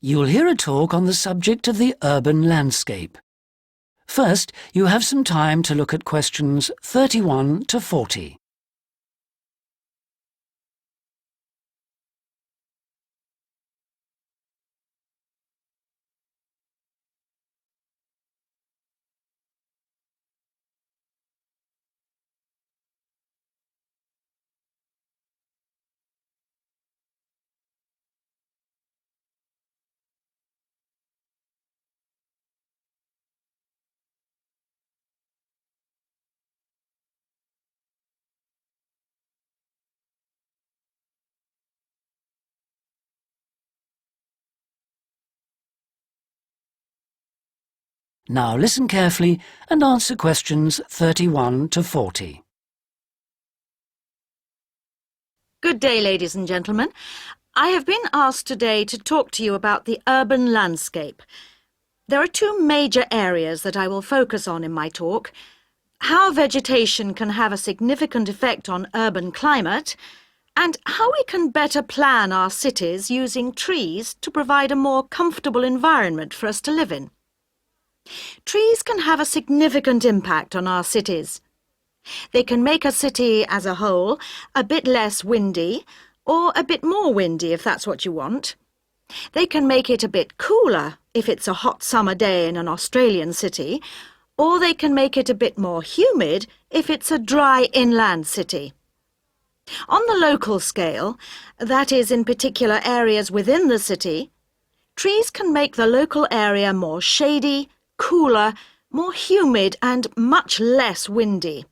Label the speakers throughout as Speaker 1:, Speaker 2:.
Speaker 1: You'll hear a talk on the subject of the urban landscape. First, you have some time to look at questions 31 to 40. Now listen carefully and answer questions 31 to 40.
Speaker 2: Good day, ladies and gentlemen. I have been asked today to talk to you about the urban landscape. There are two major areas that I will focus on in my talk: how vegetation can have a significant effect on urban climate, and how we can better plan our cities using trees to provide a more comfortable environment for us to live in. Trees can have a significant impact on our cities. They can make a city as a whole a bit less windy, or a bit more windy if that's what you want. They can make it a bit cooler if it's a hot summer day in an Australian city, or they can make it a bit more humid if it's a dry inland city. On the local scale, that is in particular areas within the city, trees can make the local area more shady, cooler, more humid and much less windy.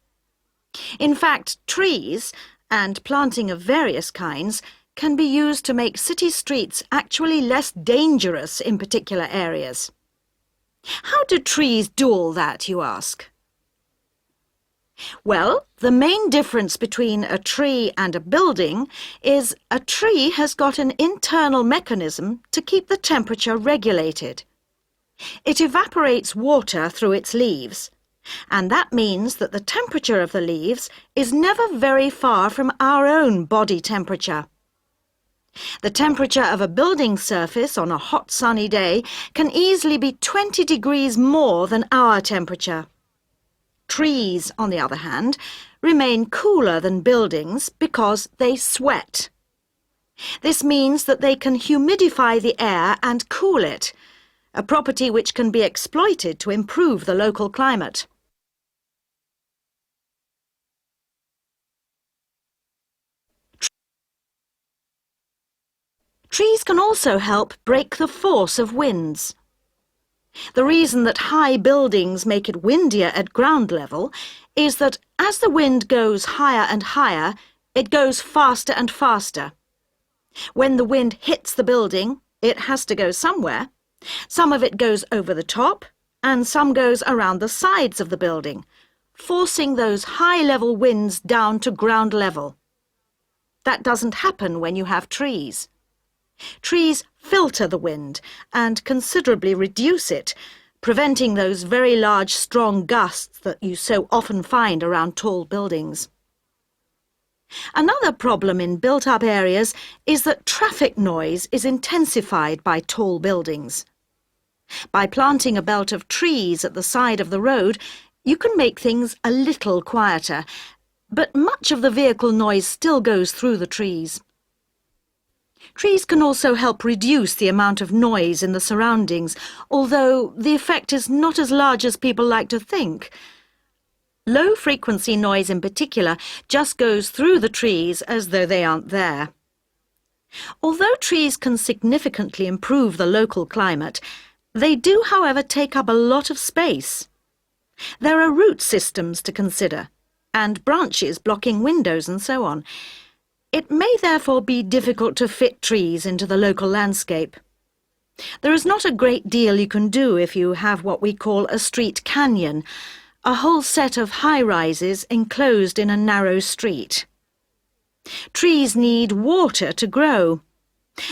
Speaker 2: In fact, trees, and planting of various kinds, can be used to make city streets actually less dangerous in particular areas. How do trees do all that, you ask? Well, the main difference between a tree and a building is a tree has got an internal mechanism to keep the temperature regulated. It evaporates water through its leaves, and that means that the temperature of the leaves is never very far from our own body temperature. The temperature of a building surface on a hot sunny day can easily be 20 degrees more than our temperature. Trees, on the other hand, remain cooler than buildings because they sweat. This means that they can humidify the air and cool it, a property which can be exploited to improve the local climate. Trees can also help break the force of winds. The reason that high buildings make it windier at ground level is that as the wind goes higher and higher, it goes faster and faster. When the wind hits the building, it has to go somewhere. Some of it goes over the top, and some goes around the sides of the building, forcing those high-level winds down to ground level. That doesn't happen when you have trees. Trees filter the wind and considerably reduce it, preventing those very large, strong gusts that you so often find around tall buildings. Another problem in built-up areas is that traffic noise is intensified by tall buildings. By planting a belt of trees at the side of the road, you can make things a little quieter, but much of the vehicle noise still goes through the trees. Trees can also help reduce the amount of noise in the surroundings, although the effect is not as large as people like to think. Low-frequency noise in particular just goes through the trees as though they aren't there. Although trees can significantly improve the local climate, they do, however, take up a lot of space. There are root systems to consider, and branches blocking windows and so on. It may therefore be difficult to fit trees into the local landscape. There is not a great deal you can do if you have what we call a street canyon, a whole set of high-rises enclosed in a narrow street. Trees need water to grow.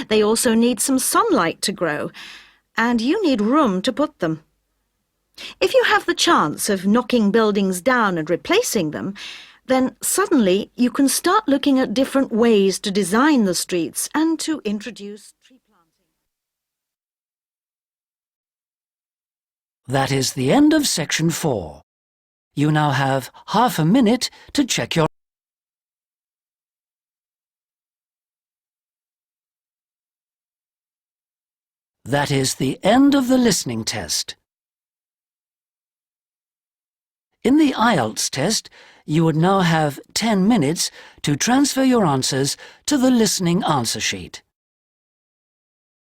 Speaker 2: They also need some sunlight to grow, and you need room to put them. If you have the chance of knocking buildings down and replacing them, then suddenly you can start looking at different ways to design the streets and to introduce
Speaker 1: That is the end of section 4. You now have half a minute to check your... That is the end of the listening test. In the IELTS test, you would now have 10 minutes to transfer your answers to the listening answer sheet.